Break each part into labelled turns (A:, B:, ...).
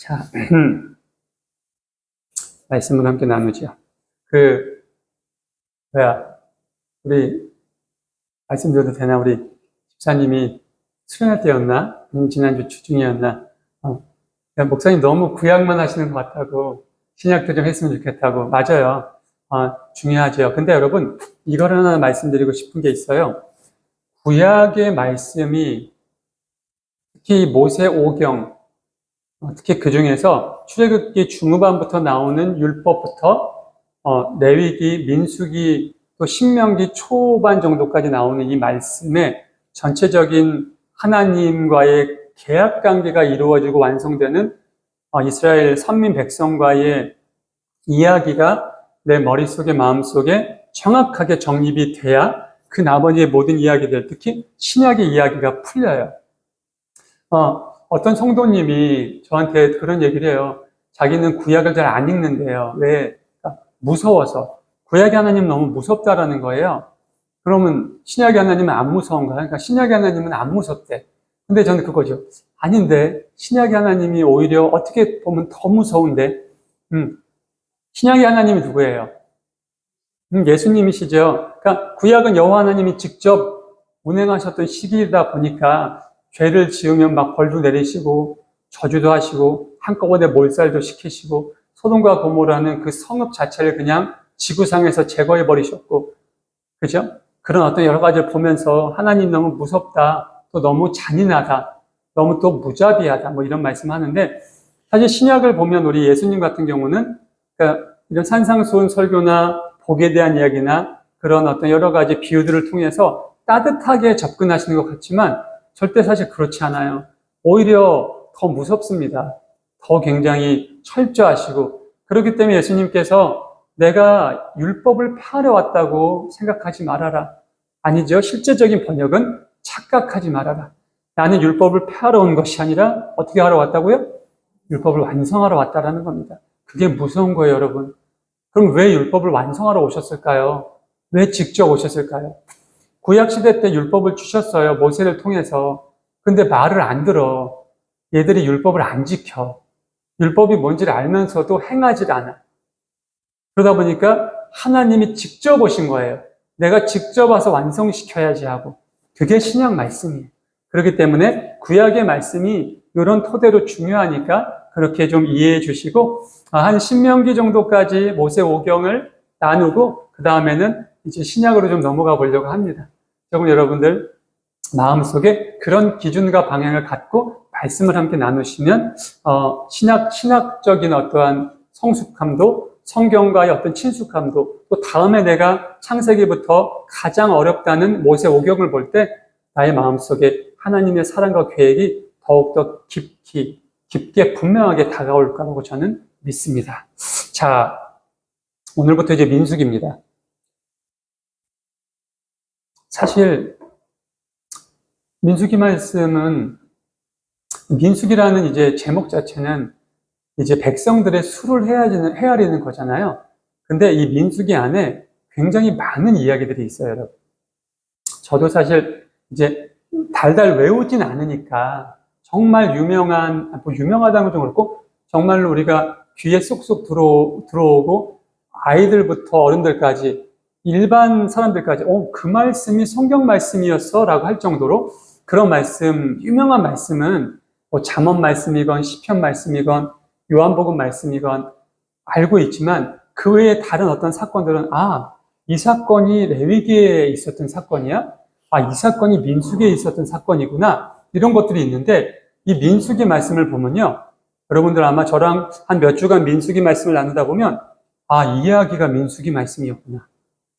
A: 자, 말씀을 함께 나누죠. 우리, 말씀드려도 되나? 우리 집사님이 수련회 때였나? 지난주 주중이었나? 목사님 너무 구약만 하시는 것 같다고, 신약도 좀 했으면 좋겠다고. 맞아요. 중요하죠. 근데 여러분, 이걸 하나 말씀드리고 싶은 게 있어요. 구약의 말씀이, 특히 모세 오경, 특히 그 중에서 출애굽기 중후반부터 나오는 율법부터 레위기, 민수기, 또 신명기 초반 정도까지 나오는 이 말씀의 전체적인 하나님과의 계약 관계가 이루어지고 완성되는 이스라엘 선민 백성과의 이야기가 내 머릿속에 마음속에 정확하게 정립이 돼야 그 나머지의 모든 이야기들, 특히 신약의 이야기가 풀려요. 어떤 성도님이 저한테 그런 얘기를 해요. 자기는 구약을 잘 안 읽는데요. 왜? 무서워서. 구약의 하나님 너무 무섭다라는 거예요. 그러면 신약의 하나님은 안 무서운가? 그러니까 신약의 하나님은 안 무섭대. 근데 저는 그거죠. 아닌데 신약의 하나님이 오히려 어떻게 보면 더 무서운데 신약의 하나님이 누구예요? 예수님이시죠. 그러니까 구약은 여호와 하나님이 직접 운행하셨던 시기이다 보니까 죄를 지으면 막 벌도 내리시고 저주도 하시고 한꺼번에 몰살도 시키시고 소돔과 고모라는 그 성읍 자체를 그냥 지구상에서 제거해 버리셨고, 그죠? 그런 어떤 여러 가지를 보면서 하나님 너무 무섭다, 또 너무 잔인하다, 너무 또 무자비하다, 뭐 이런 말씀하는데, 사실 신약을 보면 우리 예수님 같은 경우는 그러니까 이런 산상수훈 설교나 복에 대한 이야기나 그런 어떤 여러 가지 비유들을 통해서 따뜻하게 접근하시는 것 같지만 절대 사실 그렇지 않아요. 오히려 더 무섭습니다. 더 굉장히 철저하시고, 그렇기 때문에 예수님께서 내가 율법을 폐하러 왔다고 생각하지 말아라. 아니죠. 실제적인 번역은 착각하지 말아라. 나는 율법을 폐하러 온 것이 아니라 어떻게 하러 왔다고요? 율법을 완성하러 왔다라는 겁니다. 그게 무서운 거예요, 여러분. 그럼 왜 율법을 완성하러 오셨을까요? 왜 직접 오셨을까요? 구약시대 때 율법을 주셨어요. 모세를 통해서. 근데 말을 안 들어. 얘들이 율법을 안 지켜. 율법이 뭔지를 알면서도 행하지 않아. 그러다 보니까 하나님이 직접 오신 거예요. 내가 직접 와서 완성시켜야지 하고. 그게 신약 말씀이에요. 그렇기 때문에 구약의 말씀이 이런 토대로 중요하니까 그렇게 좀 이해해 주시고, 한 신명기 정도까지 모세 오경을 나누고 그 다음에는 이제 신약으로 좀 넘어가 보려고 합니다. 조금 여러분들 마음속에 그런 기준과 방향을 갖고 말씀을 함께 나누시면 신학적인 어떠한 성숙함도, 성경과의 어떤 친숙함도, 또 다음에 내가 창세기부터 가장 어렵다는 모세 오경을 볼 때 나의 마음속에 하나님의 사랑과 계획이 더욱더 깊게 분명하게 다가올 거라고 저는 믿습니다. 자, 오늘부터 이제 민수기입니다. 사실 민수기 말씀은, 민수기라는 이제 제목 자체는 이제 백성들의 수를 헤아리는 거잖아요. 근데 이 민수기 안에 굉장히 많은 이야기들이 있어요, 여러분. 저도 사실 이제 달달 외우진 않으니까 정말 유명하다는 좀 그렇고, 정말로 우리가 귀에 쏙쏙 들어오고 아이들부터 어른들까지 일반 사람들까지 그 말씀이 성경 말씀이었어? 라고 할 정도로 그런 말씀, 유명한 말씀은 뭐 잠언 말씀이건 시편 말씀이건 요한복음 말씀이건 알고 있지만 그 외에 다른 어떤 사건들은 이 사건이 레위기에 있었던 사건이야? 이 사건이 민수기에 있었던 사건이구나. 이런 것들이 있는데 이 민수기 말씀을 보면요. 여러분들 아마 저랑 한 몇 주간 민수기 말씀을 나누다 보면 이 이야기가 민수기 말씀이었구나.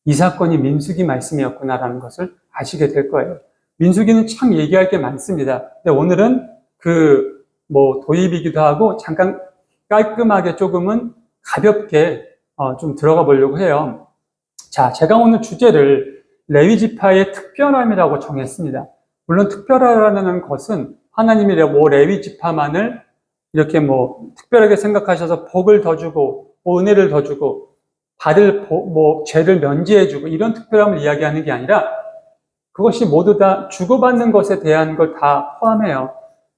A: 이 사건이 민수기 말씀이었구나라는 것을 아시게 될 거예요. 민수기는 참 얘기할 게 많습니다. 근데 오늘은 도입이기도 하고 잠깐 깔끔하게 조금은 가볍게 좀 들어가 보려고 해요. 자, 제가 오늘 주제를 레위 지파의 특별함이라고 정했습니다. 물론 특별하다는 것은 하나님이 레위 지파만을 이렇게 특별하게 생각하셔서 복을 더 주고 은혜를 더 주고 받을 죄를 면제해주고 이런 특별함을 이야기하는 게 아니라 그것이 모두 다 주고받는 것에 대한 걸 다 포함해요.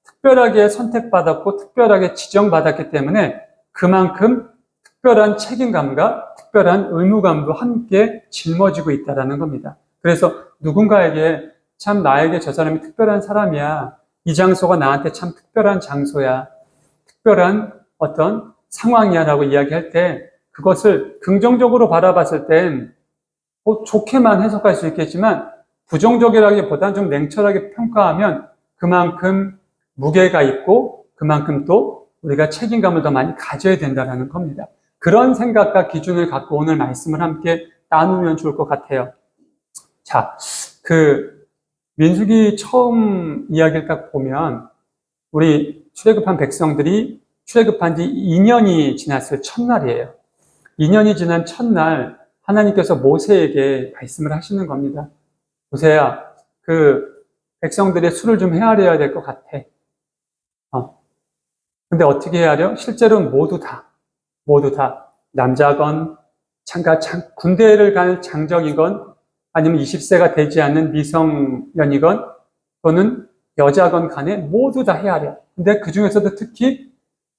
A: 특별하게 선택받았고 특별하게 지정받았기 때문에 그만큼 특별한 책임감과 특별한 의무감도 함께 짊어지고 있다는 겁니다. 그래서 누군가에게 참 나에게 저 사람이 특별한 사람이야. 이 장소가 나한테 참 특별한 장소야. 특별한 어떤 상황이야 라고 이야기할 때 그것을 긍정적으로 바라봤을 땐 좋게만 해석할 수 있겠지만 부정적이라기보다는 좀 냉철하게 평가하면 그만큼 무게가 있고 그만큼 또 우리가 책임감을 더 많이 가져야 된다는 겁니다. 그런 생각과 기준을 갖고 오늘 말씀을 함께 나누면 좋을 것 같아요. 자, 민수기 처음 이야기를 딱 보면 우리 출애굽한 백성들이 출애굽한 지 2년이 지났을 첫날이에요. 2년이 지난 첫날 하나님께서 모세에게 말씀을 하시는 겁니다. 모세야, 백성들의 수를 좀 헤아려야 될 것 같아. 근데 어떻게 헤아려? 실제로는 모두 다 남자건 군대를 갈 장정이건 아니면 20세가 되지 않는 미성년이건 또는 여자건 간에 모두 다 헤아려. 근데 그 중에서도 특히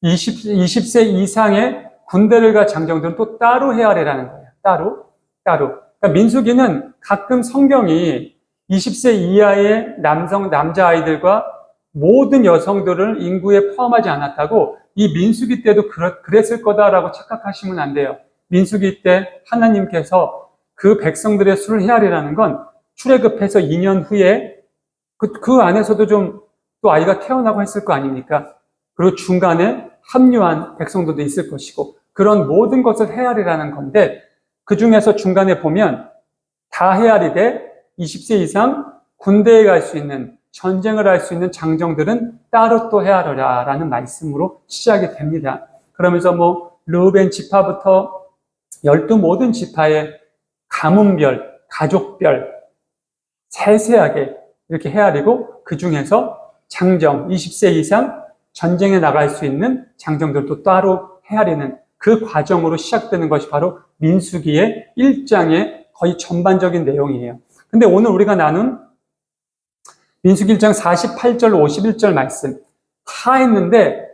A: 20세 이상의 군대를 갈 장정들은 또 따로 헤아리라는 거예요. 따로. 그러니까 민수기는 가끔 성경이 20세 이하의 남자아이들과 모든 여성들을 인구에 포함하지 않았다고 이 민수기 때도 그랬을 거다라고 착각하시면 안 돼요. 민수기 때 하나님께서 그 백성들의 수를 헤아리라는 건 출애굽해서 2년 후에 그 안에서도 좀 또 아이가 태어나고 했을 거 아닙니까? 그리고 중간에 합류한 백성들도 있을 것이고 그런 모든 것을 헤아리라는 건데 그 중에서 중간에 보면 다 헤아리되 20세 이상 군대에 갈 수 있는 전쟁을 할 수 있는 장정들은 따로 또 헤아려라라는 말씀으로 시작이 됩니다. 그러면서 르우벤 지파부터 12 모든 지파의 가문별, 가족별 세세하게 이렇게 헤아리고 그 중에서 장정 20세 이상 전쟁에 나갈 수 있는 장정들도 따로 헤아리는 그 과정으로 시작되는 것이 바로 민수기의 1장의 거의 전반적인 내용이에요. 근데 오늘 우리가 나눈 민수기 1장 48절, 51절 말씀 다 했는데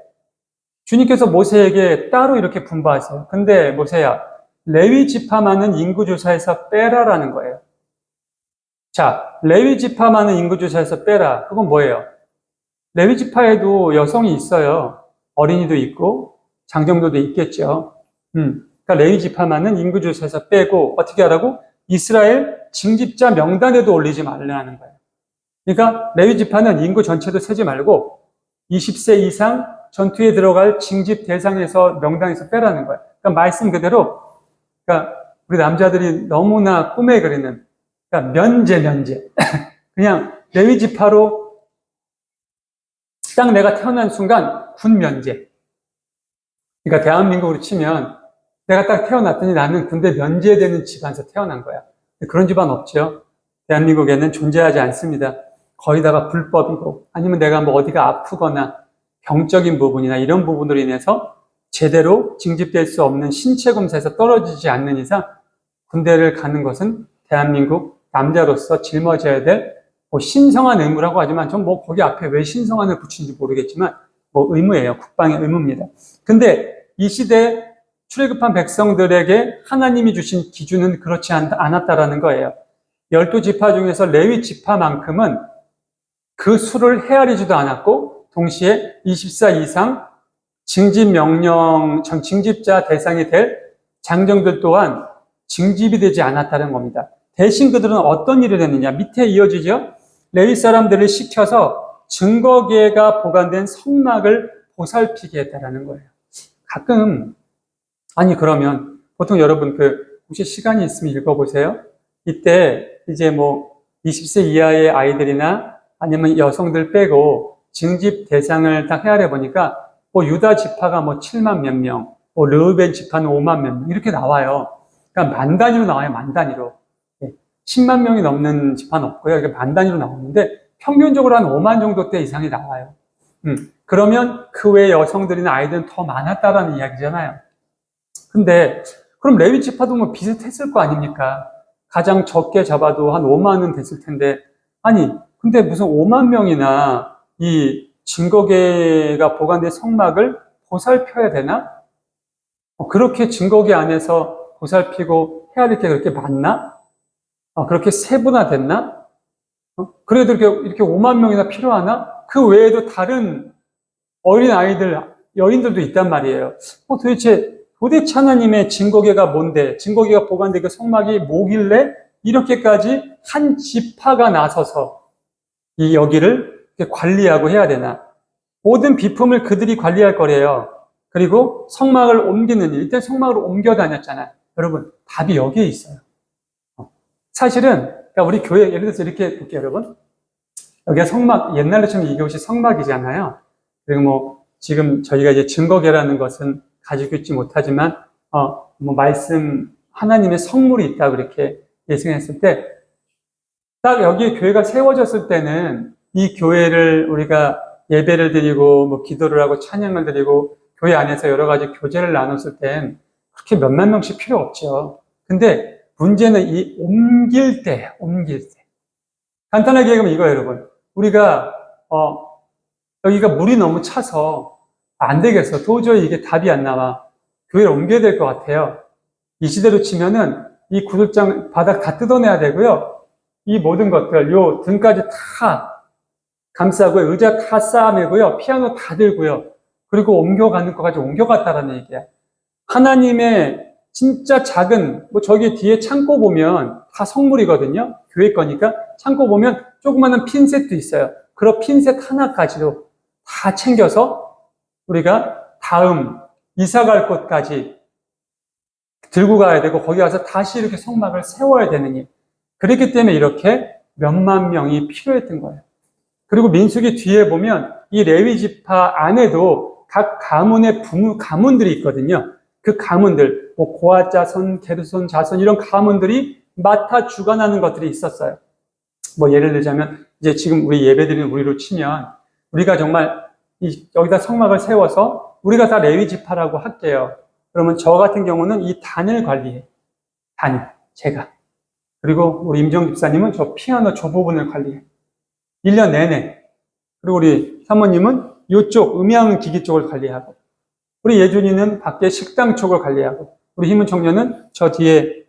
A: 주님께서 모세에게 따로 이렇게 분부하세요. 근데 모세야, 레위 지파만은 인구조사에서 빼라라는 거예요. 자, 레위 지파만은 인구조사에서 빼라. 그건 뭐예요? 레위 지파에도 여성이 있어요. 어린이도 있고 장정들도 있겠죠. 그러니까 레위 지파만은 인구조사에서 빼고 어떻게 하라고? 이스라엘 징집자 명단에도 올리지 말라는 거예요. 그러니까 레위 지파는 인구 전체도 세지 말고 20세 이상 전투에 들어갈 징집 대상에서 명단에서 빼라는 거예요. 그러니까 말씀 그대로 그러니까 우리 남자들이 너무나 꿈에 그리는 그러니까 면제 그냥 레위 지파로 딱 내가 태어난 순간 군 면제. 그러니까 대한민국으로 치면 내가 딱 태어났더니 나는 군대 면제되는 집안에서 태어난 거야. 그런 집안 없죠. 대한민국에는 존재하지 않습니다. 거의 다가 불법이고 아니면 내가 어디가 아프거나 병적인 부분이나 이런 부분으로 인해서 제대로 징집될 수 없는 신체 검사에서 떨어지지 않는 이상 군대를 가는 것은 대한민국 남자로서 짊어져야 될 신성한 의무라고 하지만 전 거기 앞에 왜 신성한을 붙인지 모르겠지만 의무예요. 국방의 의무입니다. 근데 이 시대에 출애굽한 백성들에게 하나님이 주신 기준은 그렇지 않았다라는 거예요. 12지파 중에서 레위 지파만큼은 그 수를 헤아리지도 않았고 동시에 24 이상 징집자 대상이 될 장정들 또한 징집이 되지 않았다는 겁니다. 대신 그들은 어떤 일을 했느냐? 밑에 이어지죠? 레위 사람들을 시켜서 증거계가 보관된 성막을 보살피게 했다라는 거예요. 가끔 그러면 보통 여러분 혹시 시간이 있으면 읽어보세요. 이때 이제 20세 이하의 아이들이나 아니면 여성들 빼고 징집 대상을 딱 헤아려 보니까 유다 지파가 7만 몇 명, 르우벤 지파는 5만 몇 명 이렇게 나와요. 그러니까 만 단위로 나와요. 만 단위로. 10만 명이 넘는 지파는 없고요. 이게 만 단위로 나오는데 평균적으로 한 5만 정도 대 이상이 나와요. 그러면 그 외 여성들이나 아이들은 더 많았다라는 이야기잖아요. 근데 그럼 레위 지파도 비슷했을 거 아닙니까? 가장 적게 잡아도 한 5만은 됐을 텐데 근데 무슨 5만 명이나 이 증거계가 보관된 성막을 보살펴야 되나? 그렇게 증거계 안에서 보살피고 해야 될 게 그렇게 많나? 그렇게 세분화됐나? 그래도 이렇게 5만 명이나 필요하나? 그 외에도 다른 어린 아이들, 여인들도 있단 말이에요. 도대체 하나님의 증거계가 뭔데? 증거계가 보관된 그 성막이 뭐길래 이렇게까지 한 지파가 나서서 이 여기를 관리하고 해야 되나? 모든 비품을 그들이 관리할 거래요. 그리고 성막을 옮기는 일, 일단 성막을 옮겨 다녔잖아요. 여러분, 답이 여기에 있어요. 사실은, 그러니까 우리 교회, 예를 들어서 이렇게 볼게요, 여러분. 여기가 성막, 옛날로 치면 이것이 성막이잖아요. 그리고 뭐, 지금 저희가 이제 증거계라는 것은 가지고 있지 못하지만, 말씀, 하나님의 성물이 있다고 이렇게 예상했을 때, 딱 여기에 교회가 세워졌을 때는 이 교회를 우리가 예배를 드리고, 뭐, 기도를 하고, 찬양을 드리고, 교회 안에서 여러 가지 교제를 나눴을 땐 그렇게 몇만 명씩 필요 없죠. 근데 문제는 이 옮길 때. 간단하게 얘기하면 이거예요, 여러분. 우리가, 여기가 물이 너무 차서 안 되겠어. 도저히 이게 답이 안 나와. 교회를 옮겨야 될 것 같아요. 이 시대로 치면은 이 구들장 바닥 다 뜯어내야 되고요. 이 모든 것들, 요 등까지 다 감싸고 의자 다 쌓아내고요. 피아노 다 들고요. 그리고 옮겨가는 것까지 옮겨갔다라는 얘기야. 하나님의 진짜 작은, 뭐 저기 뒤에 창고 보면 다 성물이거든요. 교회 거니까. 창고 보면 조그마한 핀셋도 있어요. 그런 핀셋 하나까지도 다 챙겨서 우리가 다음 이사 갈 곳까지 들고 가야 되고 거기 가서 다시 이렇게 성막을 세워야 되는 일. 그렇기 때문에 이렇게 몇만 명이 필요했던 거예요. 그리고 민수기 뒤에 보면 이 레위 지파 안에도 각 가문의 가문들이 있거든요. 그 가문들, 뭐 고아 자손, 게르손 자손 이런 가문들이 맡아 주관하는 것들이 있었어요. 뭐 예를 들자면 이제 지금 우리 예배드리는 우리로 치면 우리가 정말 여기다 성막을 세워서 우리가 다 레위 지파라고 할게요. 그러면 저 같은 경우는 이 단을 관리해. 제가. 그리고 우리 임정 집사님은 저 피아노 저 부분을 관리해. 1년 내내. 그리고 우리 사모님은 이쪽 음향 기기 쪽을 관리하고, 우리 예준이는 밖에 식당 쪽을 관리하고, 우리 희문 청년은 저 뒤에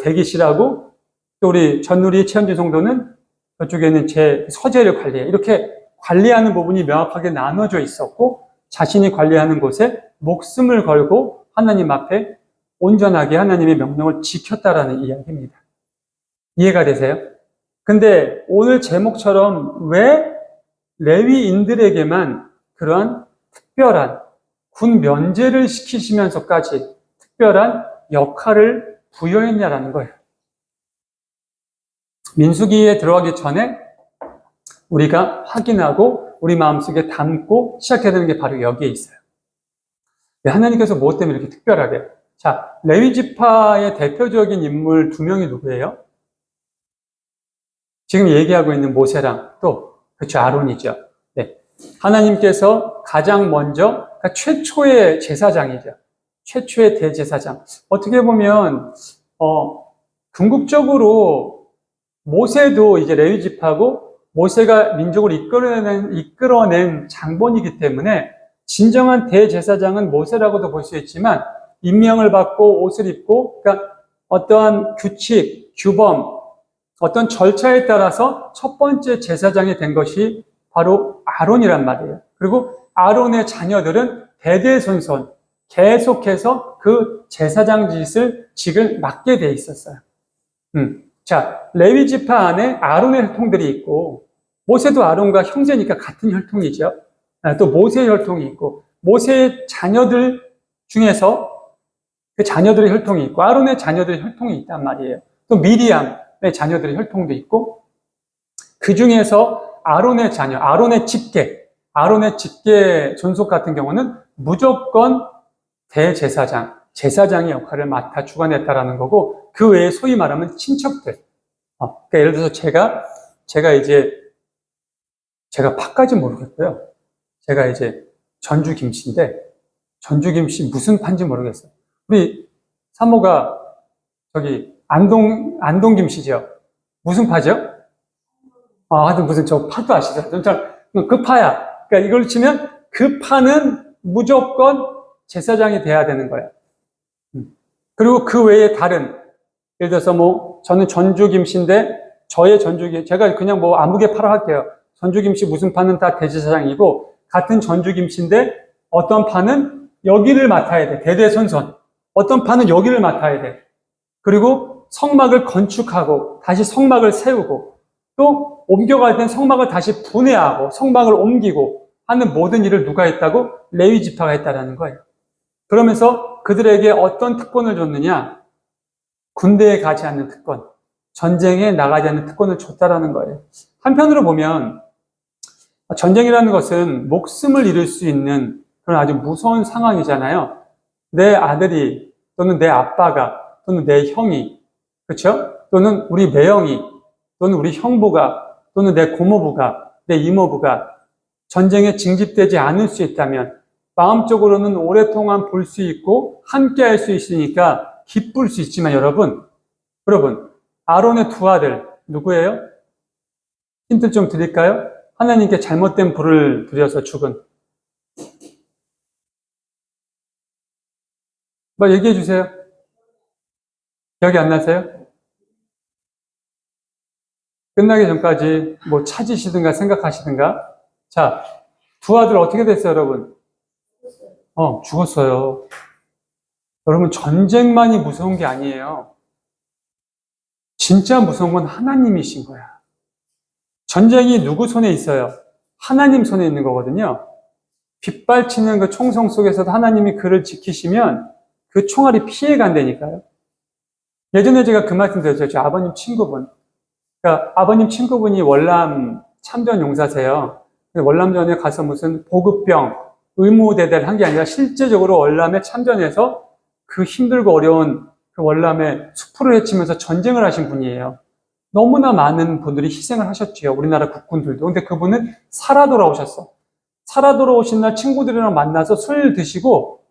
A: 대기실하고, 또 우리 전누리 최현진 성도는 저쪽에는 제 서재를 관리해. 이렇게 관리하는 부분이 명확하게 나눠져 있었고, 자신이 관리하는 곳에 목숨을 걸고 하나님 앞에 온전하게 하나님의 명령을 지켰다라는 이야기입니다. 이해가 되세요? 근데 오늘 제목처럼 왜 레위인들에게만 그러한 특별한 군 면제를 시키시면서까지 특별한 역할을 부여했냐라는 거예요. 민수기에 들어가기 전에 우리가 확인하고 우리 마음속에 담고 시작해야 되는 게 바로 여기에 있어요. 하나님께서 무엇 때문에 이렇게 특별하게? 자, 레위 지파의 대표적인 인물 2명이 누구예요? 지금 얘기하고 있는 모세랑 또 그렇죠, 아론이죠. 네. 하나님께서 가장 먼저, 그러니까 최초의 제사장이죠. 최초의 대제사장. 어떻게 보면 궁극적으로 모세도 이제 레위 지파고 모세가 민족을 이끌어낸 장본이기 때문에 진정한 대제사장은 모세라고도 볼 수 있지만 임명을 받고 옷을 입고, 그러니까 어떠한 규칙, 규범, 어떤 절차에 따라서 첫 번째 제사장이 된 것이 바로 아론이란 말이에요. 그리고 아론의 자녀들은 대대손손 계속해서 그 제사장 직을 맡게 돼 있었어요. 자, 레위 지파 안에 아론의 혈통들이 있고, 모세도 아론과 형제니까 같은 혈통이죠. 또 모세의 혈통이 있고, 모세의 자녀들 중에서 그 자녀들의 혈통이 있고, 아론의 자녀들의 혈통이 있단 말이에요. 또 미리암의 자녀들의 혈통도 있고, 그 중에서 아론의 자녀, 아론의 직계 존속 같은 경우는 무조건 대제사장, 제사장의 역할을 맡아 주관했다라는 거고, 그 외에 소위 말하면 친척들. 그러니까 예를 들어서 제가 파까지 모르겠고요. 제가 이제 전주 김씨인데, 전주 김씨 무슨 파인지 모르겠어요. 우리 사모가 저기 안동 김씨죠. 무슨 파죠? 하여튼 무슨 저 파도 아시죠? 그 파야. 그러니까 이걸 치면 그 판은 무조건 제사장이 돼야 되는 거야. 그리고 그 외에 다른, 예를 들어서 뭐 저는 전주김씨인데 저의 전주김, 제가 그냥 뭐 아무개 팔아 할게요. 전주김씨 무슨 판은 다 대제사장이고 같은 전주김씨인데 어떤 판은 여기를 맡아야 돼. 대대손손. 어떤 판은 여기를 맡아야 돼. 그리고 성막을 건축하고 다시 성막을 세우고 또 옮겨갈 땐 성막을 다시 분해하고 성막을 옮기고 하는 모든 일을 누가 했다고? 레위 지파가 했다라는 거예요. 그러면서 그들에게 어떤 특권을 줬느냐? 군대에 가지 않는 특권, 전쟁에 나가지 않는 특권을 줬다라는 거예요. 한편으로 보면 전쟁이라는 것은 목숨을 잃을 수 있는 그런 아주 무서운 상황이잖아요. 내 아들이 또는 내 아빠가 또는 내 형이, 그렇죠? 또는 우리 매형이 또는 우리 형부가 또는 내 고모부가 내 이모부가 전쟁에 징집되지 않을 수 있다면 마음적으로는 오랫동안 볼 수 있고 함께 할 수 있으니까 기쁠 수 있지만 여러분 아론의 두 아들 누구예요? 힌트 좀 드릴까요? 하나님께 잘못된 불을 들여서 죽은. 뭐 얘기해 주세요. 기억이 안 나세요? 끝나기 전까지 뭐 찾으시든가 생각하시든가. 자, 두 아들 어떻게 됐어요, 여러분? 죽었어요. 여러분, 전쟁만이 무서운 게 아니에요. 진짜 무서운 건 하나님이신 거야. 전쟁이 누구 손에 있어요? 하나님 손에 있는 거거든요. 빗발치는 그 총성 속에서도 하나님이 그를 지키시면 그 총알이 피해 간다니까요. 예전에 제가 그 말씀 드렸죠. 저 아버님 친구분. 그러니까 아버님 친구분이 월남 참전 용사세요. 월남전에 가서 무슨 보급병, 의무대대를 한 게 아니라 실제적으로 월남에 참전해서 그 힘들고 어려운 그 월남에 수풀을 헤치면서 전쟁을 하신 분이에요. 너무나 많은 분들이 희생을 하셨지요. 우리나라 국군들도. 근데 그분은 살아 돌아오셨어. 살아 돌아오신 날 친구들이랑 만나서 술 드시고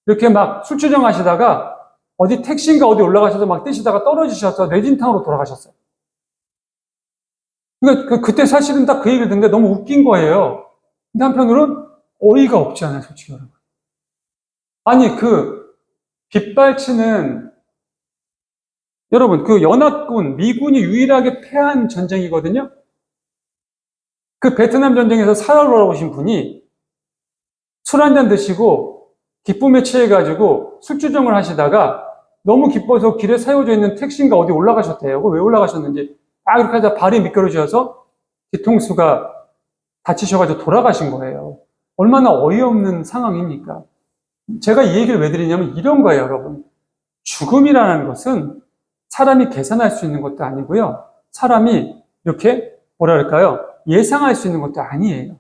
A: 이렇게 막 술주정 하시다가 어디 택시인가 어디 올라가셔서 막 뛰시다가 떨어지셔서 뇌진탕으로 돌아가셨어요. 그러니까 그때 사실은 딱 그 얘기를 듣는데 너무 웃긴 거예요. 근데 한편으로는 어이가 없지 않아요, 솔직히 여러분. 아니, 그 빗발치는 여러분, 그 연합군, 미군이 유일하게 패한 전쟁이거든요? 그 베트남 전쟁에서 살아 돌아오신 분이 술 한잔 드시고 기쁨에 취해가지고 술주정을 하시다가 너무 기뻐서 길에 세워져 있는 택시인가 어디 올라가셨대요. 왜 올라가셨는지. 이렇게 하다 발이 미끄러져서 뒤통수가 다치셔가지고 돌아가신 거예요. 얼마나 어이없는 상황입니까? 제가 이 얘기를 왜 드리냐면 이런 거예요, 여러분. 죽음이라는 것은 사람이 계산할 수 있는 것도 아니고요. 사람이 이렇게 뭐랄까요? 예상할 수 있는 것도 아니에요.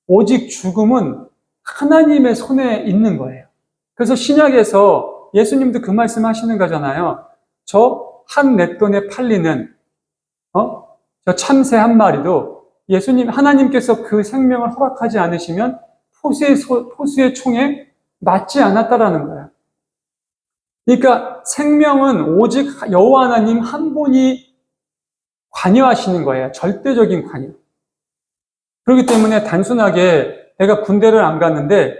A: 오직 죽음은 하나님의 손에 있는 거예요. 그래서 신약에서 예수님도 그 말씀 하시는 거잖아요. 저 한 냇돈에 팔리는 저 참새 한 마리도 예수님, 하나님께서 그 생명을 허락하지 않으시면 포수의 총에 맞지 않았다라는 거예요. 그러니까 생명은 오직 여호와 하나님 한 분이 관여하시는 거예요. 절대적인 관여. 그렇기 때문에 단순하게 내가 군대를 안 갔는데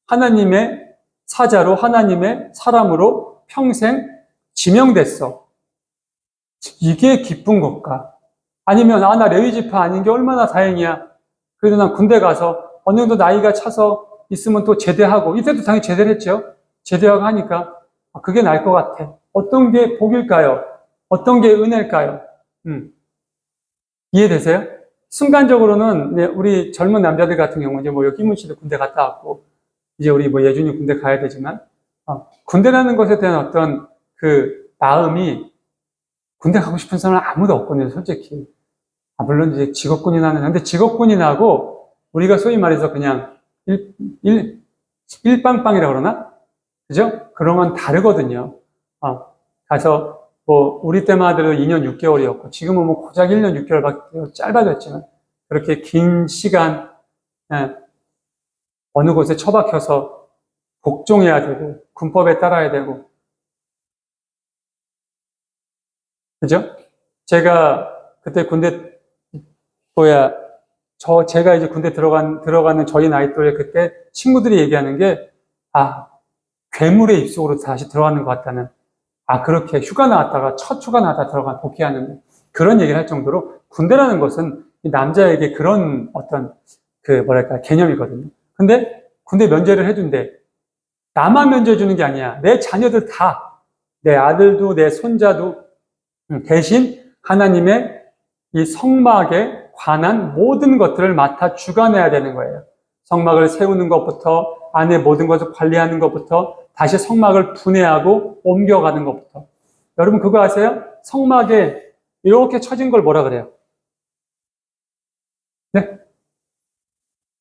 A: 하나님의 사자로 하나님의 사람으로 평생 지명됐어. 이게 기쁜 것과 아니면 나 레위지파 아닌 게 얼마나 다행이야. 그래도 난 군대 가서 어느 정도 나이가 차서 있으면 또 제대하고 이때도 당연히 제대를 했죠. 제대하고 하니까 그게 나을 것 같아. 어떤 게 복일까요? 어떤 게 은혜일까요? 이해되세요? 순간적으로는 우리 젊은 남자들 같은 경우 이제 뭐 여기문 씨도 군대 갔다 왔고 이제 우리 뭐 예준이 군대 가야 되지만 군대라는 것에 대한 어떤 그 마음이 군대 가고 싶은 사람은 아무도 없거든요, 솔직히. 물론 이제 직업군이 나는, 근데 직업군이 나고, 우리가 소위 말해서 그냥 일빵빵이라고 그러나? 그죠? 그런 건 다르거든요. 가서, 뭐, 우리 때만 하더라도 2년 6개월이었고, 지금은 뭐 고작 1년 6개월밖에 짧아졌지만, 그렇게 긴 시간, 어느 곳에 처박혀서 복종해야 되고, 군법에 따라야 되고, 그죠? 제가 그때 군대 제가 이제 군대 들어가는 저희 나이 또래 그때 친구들이 얘기하는 게, 괴물의 입속으로 다시 들어가는 것 같다는, 그렇게 휴가 나왔다가 첫 휴가 나왔다 복귀하는 그런 얘기를 할 정도로 군대라는 것은 남자에게 그런 어떤 개념이거든요. 근데 군대 면제를 해준대. 나만 면제해 주는 게 아니야. 내 자녀들 다, 내 아들도 내 손자도 대신 하나님의 이 성막에 관한 모든 것들을 맡아 주관해야 되는 거예요. 성막을 세우는 것부터, 안에 모든 것을 관리하는 것부터, 다시 성막을 분해하고 옮겨가는 것부터. 여러분 그거 아세요? 성막에 이렇게 쳐진 걸 뭐라 그래요? 네?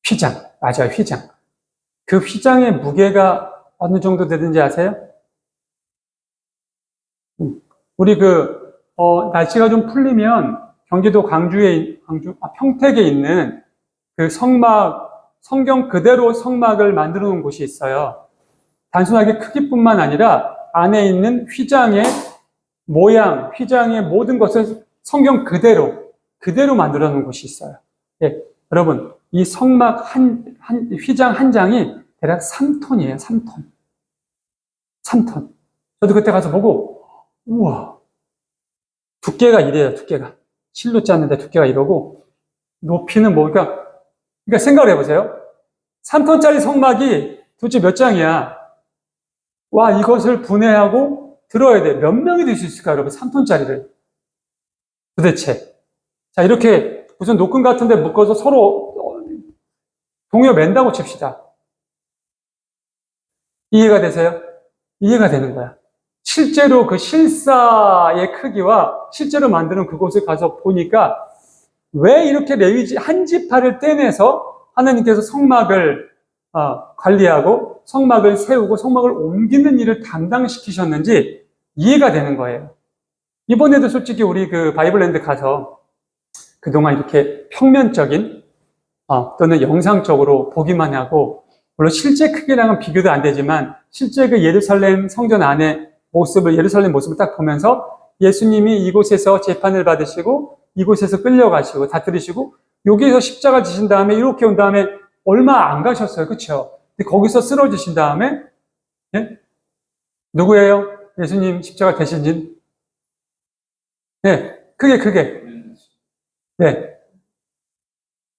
A: 휘장. 맞아요, 휘장. 그 휘장의 무게가 어느 정도 되는지 아세요? 우리 날씨가 좀 풀리면 경기도 평택에 있는 그 성경 그대로 성막을 만들어 놓은 곳이 있어요. 단순하게 크기뿐만 아니라 안에 있는 휘장의 모양, 휘장의 모든 것을 성경 그대로 만들어 놓은 곳이 있어요. 예, 여러분, 이 성막 휘장 한 장이 대략 3톤이에요, 3톤. 3톤. 저도 그때 가서 보고, 우와. 두께가 이래요, 두께가. 실로 짰는데 두께가 이러고, 높이는 그러니까 생각을 해보세요. 3톤짜리 성막이 도대체 몇 장이야? 와, 이것을 분해하고 들어야 돼. 몇 명이 될 수 있을까, 여러분? 3톤짜리를. 도대체. 자, 이렇게 무슨 노끈 같은 데 묶어서 서로 동요 맨다고 칩시다. 이해가 되세요? 이해가 되는 거야. 실제로 그 실사의 크기와 실제로 만드는 그곳에 가서 보니까 왜 이렇게 레위지 한 지파를 떼내서 하나님께서 성막을 관리하고 성막을 세우고 성막을 옮기는 일을 담당시키셨는지 이해가 되는 거예요. 이번에도 솔직히 우리 그 바이블랜드 가서 그동안 이렇게 평면적인 또는 영상적으로 보기만 하고, 물론 실제 크기랑은 비교도 안 되지만 실제 그 예루살렘 성전 안에 예루살렘 모습을 딱 보면서 예수님이 이곳에서 재판을 받으시고 이곳에서 끌려가시고 다 들으시고 여기에서 십자가 지신 다음에 이렇게 온 다음에 얼마 안 가셨어요. 그렇죠? 근데 거기서 쓰러지신 다음에 누구예요? 예수님 십자가 대신진? 네, 크게. 네.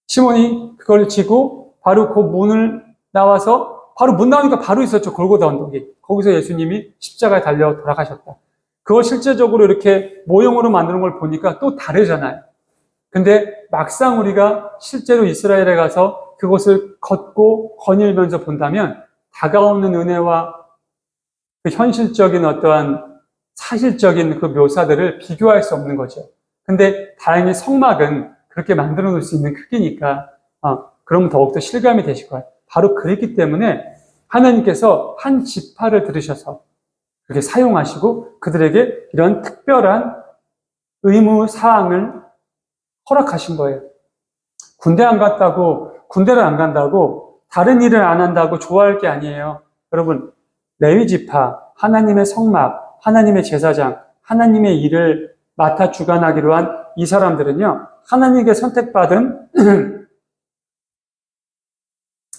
A: 시몬이 그걸 지고 바로 그 문을 나와서 바로 문 나오니까 바로 있었죠. 골고다 언덕이. 거기서 예수님이 십자가에 달려 돌아가셨다. 그걸 실제적으로 이렇게 모형으로 만드는 걸 보니까 또 다르잖아요. 근데 막상 우리가 실제로 이스라엘에 가서 그곳을 걷고 거닐면서 본다면 다가오는 은혜와 그 현실적인 어떠한 사실적인 그 묘사들을 비교할 수 없는 거죠. 근데 다행히 성막은 그렇게 만들어 놓을 수 있는 크기니까 그러면 더욱더 실감이 되실 거예요. 바로 그랬기 때문에 하나님께서 한 지파를 들으셔서 그렇게 사용하시고 그들에게 이런 특별한 의무 사항을 허락하신 거예요. 군대를 안 간다고 다른 일을 안 한다고 좋아할 게 아니에요. 여러분, 레위 지파, 하나님의 성막, 하나님의 제사장, 하나님의 일을 맡아 주관하기로 한 이 사람들은요, 하나님께 선택받은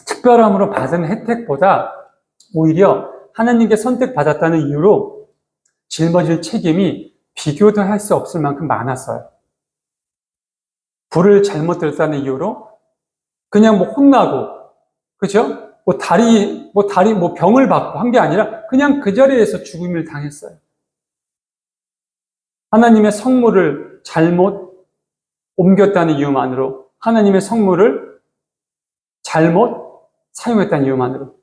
A: 특별함으로 받은 혜택보다 오히려 하나님께 선택받았다는 이유로 짊어질 책임이 비교도 할 수 없을 만큼 많았어요. 불을 잘못 들었다는 이유로 그냥 혼나고, 그죠? 병을 받고 한 게 아니라 그냥 그 자리에서 죽음을 당했어요. 하나님의 성물을 잘못 옮겼다는 이유만으로, 하나님의 성물을 잘못 사용했다는 이유만으로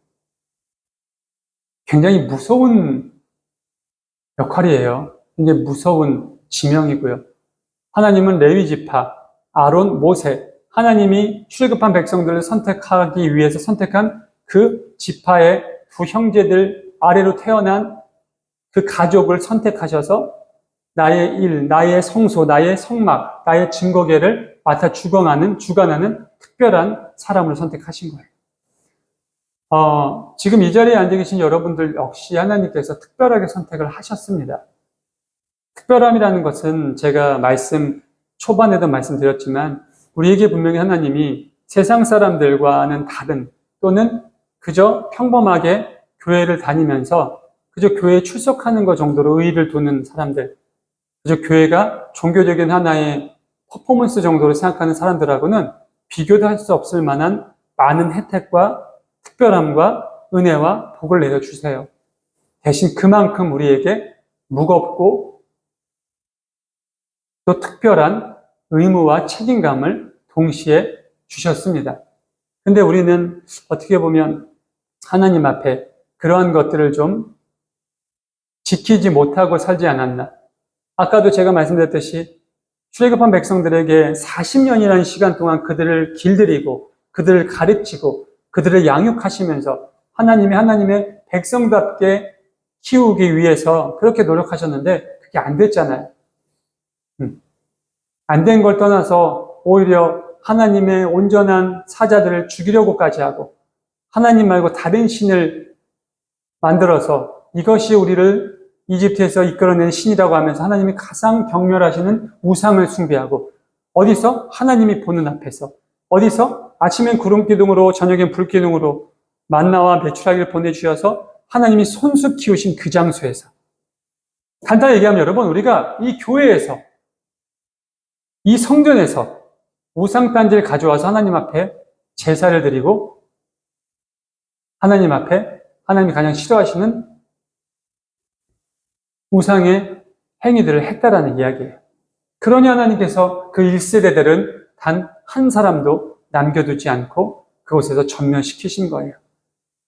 A: 굉장히 무서운 역할이에요. 굉장히 무서운 지명이고요. 하나님은 레위 지파, 아론, 모세, 하나님이 출애굽한 백성들을 선택하기 위해서 선택한 그 지파의 두 형제들 아래로 태어난 그 가족을 선택하셔서 나의 일, 나의 성소, 나의 성막, 나의 증거계를 맡아 주관하는 특별한 사람을 선택하신 거예요. 지금 이 자리에 앉아 계신 여러분들 역시 하나님께서 특별하게 선택을 하셨습니다. 특별함이라는 것은 제가 초반에도 말씀드렸지만 우리에게 분명히 하나님이 세상 사람들과는 다른, 또는 그저 평범하게 교회를 다니면서 그저 교회에 출석하는 것 정도로 의의를 두는 사람들, 그저 교회가 종교적인 하나의 퍼포먼스 정도로 생각하는 사람들하고는 비교도 할 수 없을 만한 많은 혜택과 특별함과 은혜와 복을 내려주세요. 대신 그만큼 우리에게 무겁고 또 특별한 의무와 책임감을 동시에 주셨습니다. 근데 우리는 어떻게 보면 하나님 앞에 그러한 것들을 좀 지키지 못하고 살지 않았나. 아까도 제가 말씀드렸듯이 출애굽한 백성들에게 40년이라는 시간 동안 그들을 길들이고 그들을 가르치고 그들을 양육하시면서 하나님의 백성답게 키우기 위해서 그렇게 노력하셨는데 그게 안 됐잖아요. 안 된 걸 떠나서 오히려 하나님의 온전한 사자들을 죽이려고까지 하고 하나님 말고 다른 신을 만들어서 이것이 우리를 이집트에서 이끌어낸 신이라고 하면서 하나님이 가장 경멸하시는 우상을 숭배하고 어디서? 하나님이 보는 앞에서. 어디서? 아침엔 구름기둥으로 저녁엔 불기둥으로 만나와 메추라기를 보내주셔서 하나님이 손수 키우신 그 장소에서. 간단히 얘기하면 여러분, 우리가 이 교회에서 이 성전에서 우상단지를 가져와서 하나님 앞에 제사를 드리고 하나님 앞에 하나님이 가장 싫어하시는 우상의 행위들을 했다라는 이야기예요. 그러니 하나님께서 그 1세대들은 단 한 사람도 남겨두지 않고 그곳에서 전멸시키신 거예요.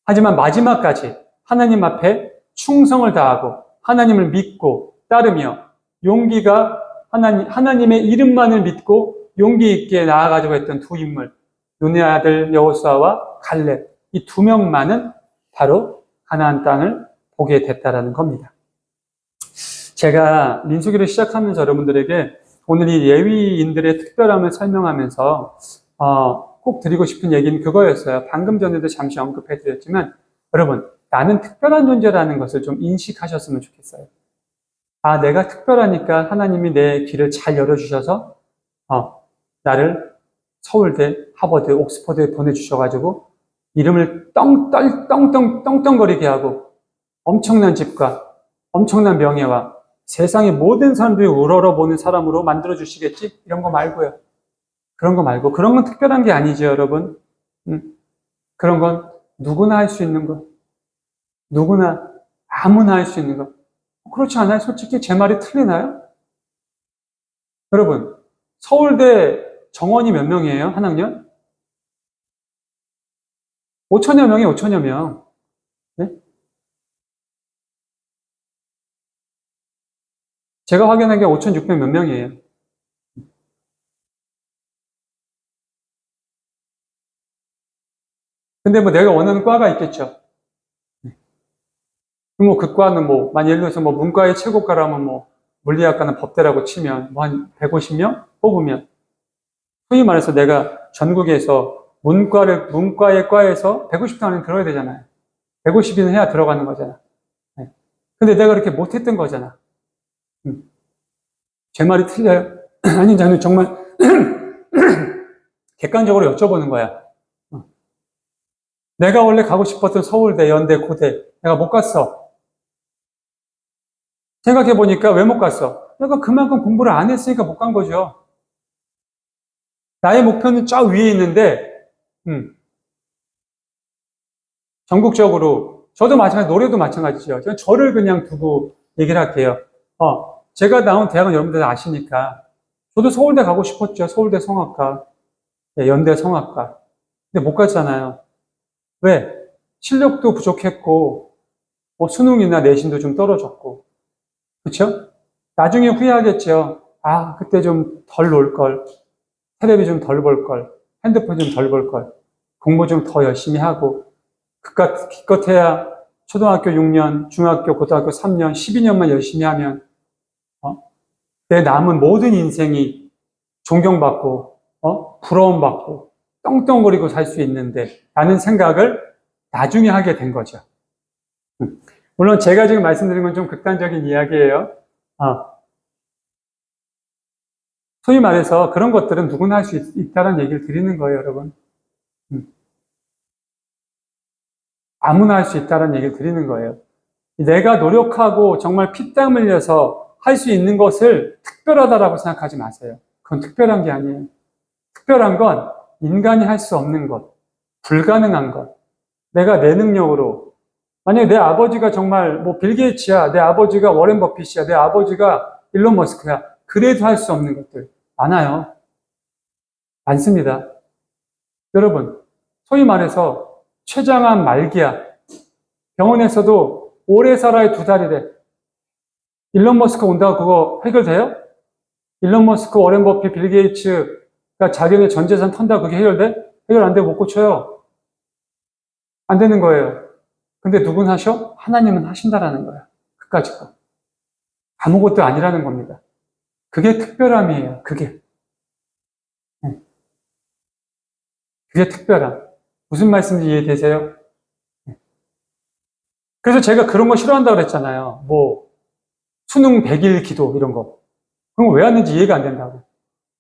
A: 하지만 마지막까지 하나님 앞에 충성을 다하고 하나님을 믿고 따르며 용기가 하나님의 이름만을 믿고 용기 있게 나아가지고 했던 두 인물, 눈의 아들 여호수아와 갈렙, 이 두 명만은 바로 가나안 땅을 보게 됐다라는 겁니다. 제가 민수기를 시작하면서 여러분들에게 오늘 이 레위인들의 특별함을 설명하면서 꼭 드리고 싶은 얘기는 그거였어요. 방금 전에도 잠시 언급해드렸지만 여러분, 나는 특별한 존재라는 것을 좀 인식하셨으면 좋겠어요. 아, 내가 특별하니까 하나님이 내 길을 잘 열어주셔서 나를 서울대, 하버드, 옥스퍼드에 보내주셔가지고 이름을 떵떵거리게 하고 엄청난 집과 엄청난 명예와 세상의 모든 사람들이 우러러보는 사람으로 만들어주시겠지? 이런 거 말고요. 그런 거 말고. 그런 건 특별한 게 아니죠, 여러분. 그런 건 누구나 할 수 있는 거. 누구나, 아무나 할 수 있는 거. 그렇지 않아요? 솔직히 제 말이 틀리나요? 여러분, 서울대 정원이 몇 명이에요? 한 학년? 5천여 명이 5천여 명. 네? 제가 확인한 게 5,600 몇 명이에요. 근데 뭐 내가 원하는 과가 있겠죠. 뭐 그 과는 만약 예를 들어서 문과의 최고과라면 물리학과는 법대라고 치면 한 150명 뽑으면 소위 말해서 내가 전국에서 문과의 과에서 150명 안에 들어야 되잖아요. 150이는 해야 들어가는 거잖아. 네. 근데 내가 그렇게 못했던 거잖아. 제 말이 틀려요? 아니, 저는 정말 객관적으로 여쭤보는 거야. 내가 원래 가고 싶었던 서울대, 연대, 고대 내가 못 갔어. 생각해보니까 왜 못 갔어? 내가 그만큼 공부를 안 했으니까 못 간 거죠. 나의 목표는 저 위에 있는데 전국적으로 저도 마찬가지, 노래도 마찬가지죠. 저를 그냥 두고 얘기를 할게요. 제가 나온 대학은 여러분들 아시니까 저도 서울대 가고 싶었죠. 서울대 성악과, 연대 성악과. 근데 못 갔잖아요. 왜? 실력도 부족했고 수능이나 내신도 좀 떨어졌고, 그렇죠? 나중에 후회하겠죠. 아, 그때 좀 덜 놀 걸, 텔레비 좀 덜 볼 걸, 핸드폰 좀 덜 볼 걸, 공부 좀 더 열심히 하고, 기껏해야 초등학교 6년, 중학교, 고등학교 3년, 12년만 열심히 하면 내 남은 모든 인생이 존경받고 부러움받고 떵떵거리고 살 수 있는데 라는 생각을 나중에 하게 된 거죠. 물론 제가 지금 말씀드린 건 좀 극단적인 이야기예요. 소위 말해서 그런 것들은 누구나 할 수 있다는 얘기를 드리는 거예요, 여러분. 아무나 할 수 있다는 얘기를 드리는 거예요. 내가 노력하고 정말 피땀 흘려서 할 수 있는 것을 특별하다라고 생각하지 마세요. 그건 특별한 게 아니에요. 특별한 건 인간이 할 수 없는 것, 불가능한 것. 내가 내 능력으로, 만약에 내 아버지가 정말 뭐 빌 게이츠야, 내 아버지가 워렌 버핏이야, 내 아버지가 일론 머스크야. 그래도 할 수 없는 것들 많아요. 많습니다. 여러분, 소위 말해서 췌장암 말기야. 병원에서도 오래 살아야 2달이래. 일론 머스크 온다고 그거 해결돼요? 일론 머스크, 워렌 버핏, 빌 게이츠가 자기네 전 재산 턴다 그게 해결돼? 해결 안 되고 못 고쳐요. 안 되는 거예요. 근데 누군 하셔? 하나님은 하신다라는 거야. 그까짓 거. 아무것도 아니라는 겁니다. 그게 특별함이에요. 그게. 그게 특별함. 무슨 말씀인지 이해되세요? 그래서 제가 그런 거 싫어한다고 그랬잖아요. 뭐 수능 100일 기도 이런 거. 그럼 왜 하는지 이해가 안 된다고.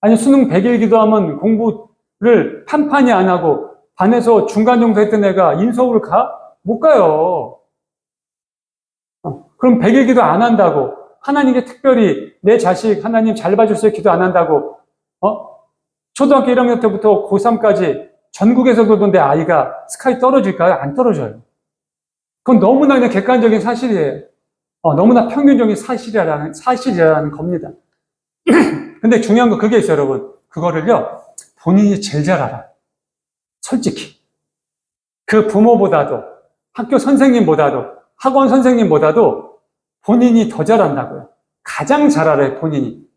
A: 아니 수능 100일 기도하면 공부를 판판이 안 하고 반에서 중간 정도 했던 애가 인서울 가? 못 가요. 그럼 100일 기도 안 한다고 하나님께 특별히 내 자식 하나님 잘 봐주세요 기도 안 한다고 초등학교 1학년 때부터 고3까지 전국에서도 내 아이가 스카이 떨어질까요? 안 떨어져요. 그건 너무나 그냥 객관적인 사실이에요. 너무나 평균적인 사실이라는 겁니다. 근데 중요한 건 그게 있어요, 여러분. 그거를요, 본인이 제일 잘 알아. 솔직히. 그 부모보다도, 학교 선생님보다도, 학원 선생님보다도 본인이 더 잘한다고요. 가장 잘 알아요, 본인이.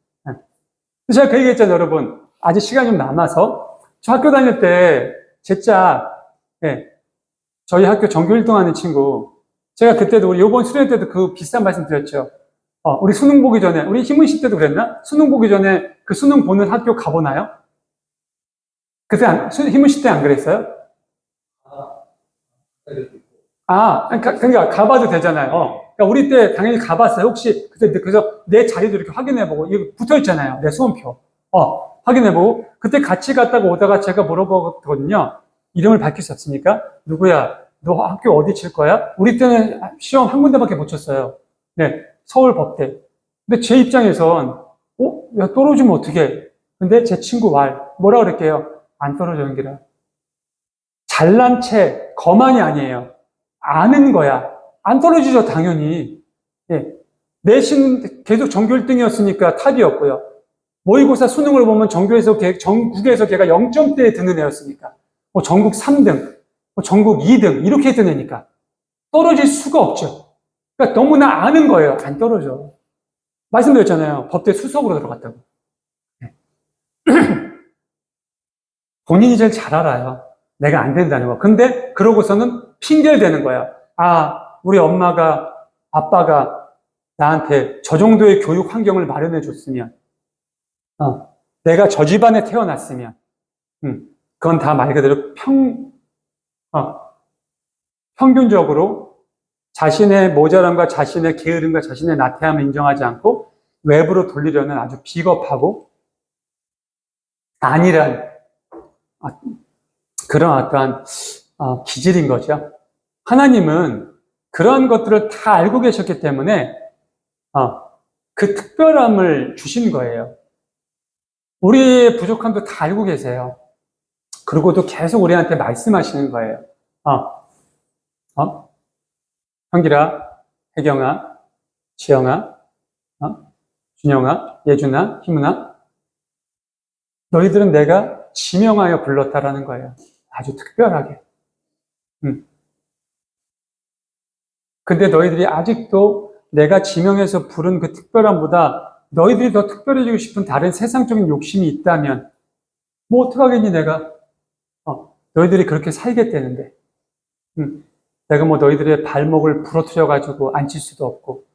A: 제가 그 얘기했잖아요, 여러분. 아직 시간이 좀 남아서. 저 학교 다닐 때, 저희 학교 전교 1등 하는 친구, 제가 그때도 우리 요번 수련 때도 그 비슷한 말씀 드렸죠. 우리 수능 보기 전에, 우리 희문시 때도 그랬나? 수능 보기 전에 그 수능 보는 학교 가보나요? 그때 희문시 때 안 그랬어요? 그러니까 가봐도 되잖아요. 그러니까 우리 때 당연히 가봤어요. 혹시 그래서 내 자리도 이렇게 확인해보고 이거 붙어 있잖아요. 내 수험표. 확인해보고 그때 같이 갔다가 오다가 제가 물어보거든요. 이름을 밝힐 수 없으니까 누구야? 너 학교 어디 칠 거야? 우리 때는 시험 한 군데밖에 못 쳤어요. 네, 서울 법대. 근데 제 입장에선 야, 떨어지면 어떡해? 근데 제 친구 뭐라 그럴게요? 안 떨어지는 기라. 잘난 채 거만이 아니에요. 아는 거야. 안 떨어지죠, 당연히. 예. 내신 계속 전교 1등이었으니까 탑이었고요. 모의고사 수능을 보면 전국에서 걔가 0점대에 드는 애였으니까. 뭐 전국 3등, 뭐 전국 2등 이렇게 든 애니까 떨어질 수가 없죠. 그러니까 너무나 아는 거예요. 안 떨어져. 말씀드렸잖아요. 법대 수석으로 들어갔다고. 예. 본인이 제일 잘 알아요. 내가 안 된다는 거. 근데 그러고서는 핑계를 대는 거야. 우리 엄마가, 아빠가 나한테 저 정도의 교육 환경을 마련해 줬으면, 내가 저 집안에 태어났으면, 그건 다 말 그대로 평균적으로 자신의 모자람과 자신의 게으름과 자신의 나태함을 인정하지 않고 외부로 돌리려는 아주 비겁하고 안일한 그런 어떠한 기질인 거죠. 하나님은 그런 것들을 다 알고 계셨기 때문에 그 특별함을 주신 거예요. 우리의 부족함도 다 알고 계세요. 그리고도 계속 우리한테 말씀하시는 거예요. 형길아, 혜경아, 지영아, 준영아, 예준아, 희문아, 너희들은 내가 지명하여 불렀다라는 거예요. 아주 특별하게. 근데 너희들이 아직도 내가 지명해서 부른 그 특별함보다 너희들이 더 특별해지고 싶은 다른 세상적인 욕심이 있다면 뭐 어떡하겠니 내가? 너희들이 그렇게 살겠다는데 내가 뭐 너희들의 발목을 부러뜨려가지고 앉힐 수도 없고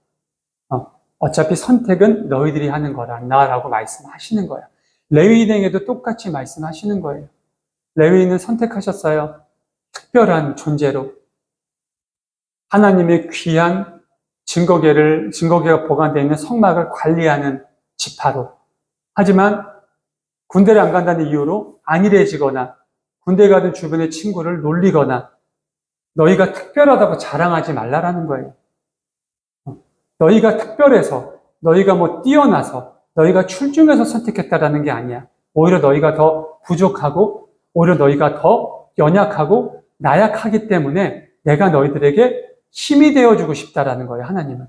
A: 어차피 선택은 너희들이 하는 거라 나라고 말씀하시는 거야. 레위인에게도 똑같이 말씀하시는 거예요. 레위인은 선택하셨어요. 특별한 존재로 하나님의 귀한 증거계가 보관되어 있는 성막을 관리하는 지파로. 하지만 군대를 안 간다는 이유로 안일해지거나 군대 가던 주변의 친구를 놀리거나 너희가 특별하다고 자랑하지 말라라는 거예요. 너희가 특별해서, 너희가 뭐 뛰어나서, 너희가 출중해서 선택했다라는 게 아니야. 오히려 너희가 더 부족하고, 오히려 너희가 더 연약하고 나약하기 때문에 내가 너희들에게 힘이 되어주고 싶다라는 거예요, 하나님은.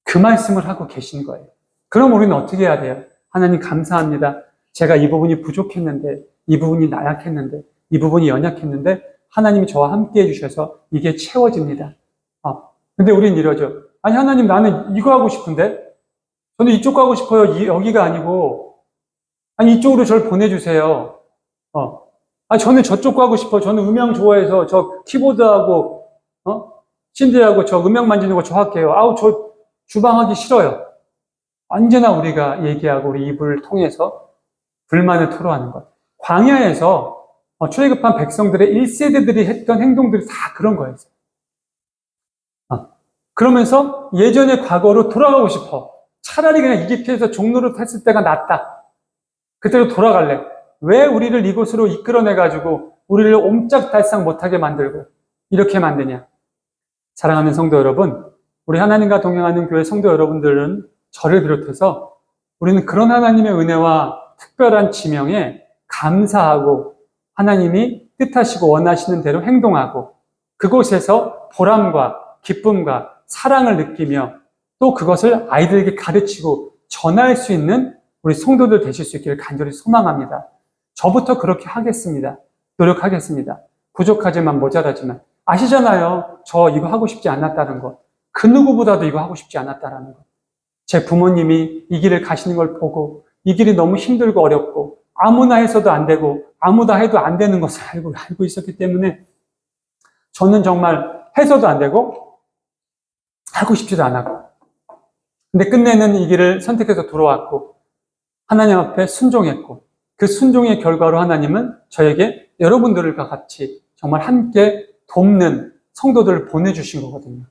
A: 그 말씀을 하고 계신 거예요. 그럼 우리는 어떻게 해야 돼요? 하나님 감사합니다. 제가 이 부분이 부족했는데, 이 부분이 나약했는데, 이 부분이 연약했는데 하나님이 저와 함께 해주셔서 이게 채워집니다. 근데 우리는 이러죠. 아니 하나님 나는 이거 하고 싶은데 저는 이쪽 가고 싶어요. 여기가 아니고 아니 이쪽으로 저를 보내주세요. 저는 저쪽 가고 싶어요. 저는 음향 좋아해서 저 키보드하고 신디하고 저 음향 만지는 거 좋아할게요. 저 주방하기 싫어요. 언제나 우리가 얘기하고 우리 입을 통해서 불만을 토로하는 것. 광야에서 출애굽한 백성들의 1세대들이 했던 행동들이 다 그런 거였어요. 그러면서 예전의 과거로 돌아가고 싶어. 차라리 그냥 이집트에서 종로를 했을 때가 낫다. 그때로 돌아갈래. 왜 우리를 이곳으로 이끌어내가지고 우리를 옴짝달싹 못하게 만들고 이렇게 만드냐. 사랑하는 성도 여러분, 우리 하나님과 동행하는 교회 성도 여러분들은 저를 비롯해서 우리는 그런 하나님의 은혜와 특별한 지명에 감사하고 하나님이 뜻하시고 원하시는 대로 행동하고 그곳에서 보람과 기쁨과 사랑을 느끼며 또 그것을 아이들에게 가르치고 전할 수 있는 우리 성도들 되실 수 있기를 간절히 소망합니다. 저부터 그렇게 하겠습니다. 노력하겠습니다. 부족하지만 모자라지만 아시잖아요. 저 이거 하고 싶지 않았다는 것. 그 누구보다도 이거 하고 싶지 않았다는 것. 제 부모님이 이 길을 가시는 걸 보고 이 길이 너무 힘들고 어렵고 아무나 해서도 안 되고 아무나 해도 안 되는 것을 알고 있었기 때문에 저는 정말 해서도 안 되고 하고 싶지도 않았고 근데 끝내는 이 길을 선택해서 들어왔고 하나님 앞에 순종했고 그 순종의 결과로 하나님은 저에게 여러분들과 같이 정말 함께 돕는 성도들을 보내주신 거거든요.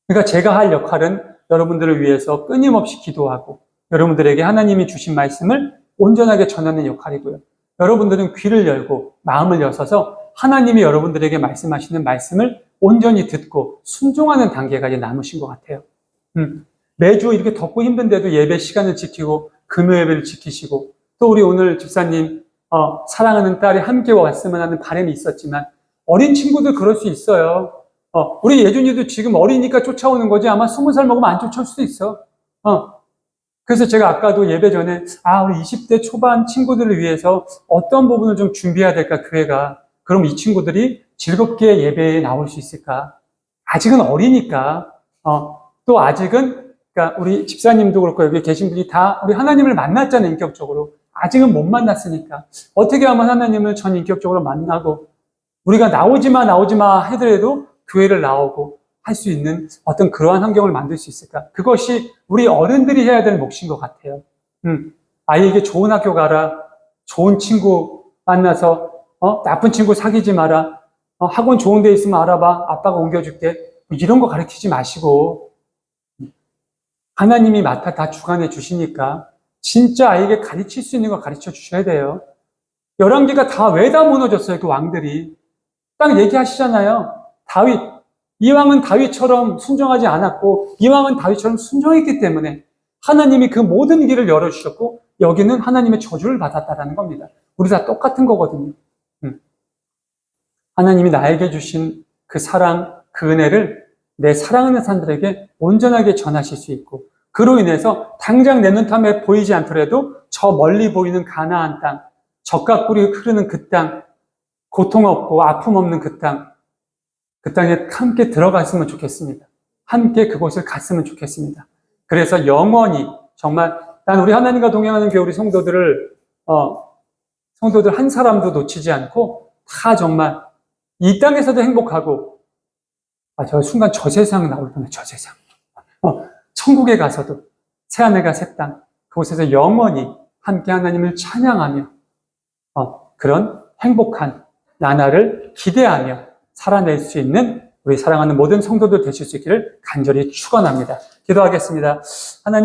A: 그러니까 제가 할 역할은 여러분들을 위해서 끊임없이 기도하고 여러분들에게 하나님이 주신 말씀을 온전하게 전하는 역할이고요. 여러분들은 귀를 열고 마음을 여셔서 하나님이 여러분들에게 말씀하시는 말씀을 온전히 듣고 순종하는 단계가 이제 남으신 것 같아요. 매주 이렇게 덥고 힘든데도 예배 시간을 지키고 금요 예배를 지키시고 또 우리 오늘 집사님 사랑하는 딸이 함께 왔으면 하는 바람이 있었지만 어린 친구들 그럴 수 있어요. 우리 예준이도 지금 어리니까 쫓아오는 거지 아마 20살 먹으면 안 쫓아올 수도 있어. 그래서 제가 아까도 예배 전에 우리 20대 초반 친구들을 위해서 어떤 부분을 좀 준비해야 될까 교회가. 그럼 이 친구들이 즐겁게 예배에 나올 수 있을까? 아직은 어리니까 또 아직은 그러니까 우리 집사님도 그렇고 여기 계신 분이 다 우리 하나님을 만났잖아요. 인격적으로. 아직은 못 만났으니까 어떻게 하면 하나님을 전 인격적으로 만나고 우리가 나오지 마 하더라도 교회를 나오고 할 수 있는 어떤 그러한 환경을 만들 수 있을까? 그것이 우리 어른들이 해야 될 몫인 것 같아요. 아이에게 좋은 학교 가라. 좋은 친구 만나서 나쁜 친구 사귀지 마라. 학원 좋은 데 있으면 알아봐. 아빠가 옮겨줄게. 이런 거 가르치지 마시고 하나님이 맡아 다 주관해 주시니까 진짜 아이에게 가르칠 수 있는 거 가르쳐 주셔야 돼요. 11개가 다 왜 다 무너졌어요? 그 왕들이. 딱 얘기하시잖아요. 이 왕은 다윗처럼 순종하지 않았고 이 왕은 다윗처럼 순종했기 때문에 하나님이 그 모든 길을 열어주셨고 여기는 하나님의 저주를 받았다라는 겁니다. 우리 다 똑같은 거거든요. 하나님이 나에게 주신 그 사랑, 그 은혜를 내 사랑하는 사람들에게 온전하게 전하실 수 있고 그로 인해서 당장 내 눈앞에 보이지 않더라도 저 멀리 보이는 가나안 땅, 젖과 꿀이 흐르는 그 땅, 고통 없고 아픔 없는 그 땅에 함께 들어갔으면 좋겠습니다. 함께 그곳을 갔으면 좋겠습니다. 그래서 영원히 정말 난 우리 하나님과 동행하는 교회 우리 성도들 한 사람도 놓치지 않고 다 정말 이 땅에서도 행복하고 저 순간 저 세상 나올 뻔해. 저 세상. 천국에 가서도 새하늘과 새 땅 그곳에서 영원히 함께 하나님을 찬양하며 그런 행복한 나날을 기대하며 살아낼 수 있는 우리 사랑하는 모든 성도들 되실 수 있기를 간절히 축원합니다. 기도하겠습니다. 하나님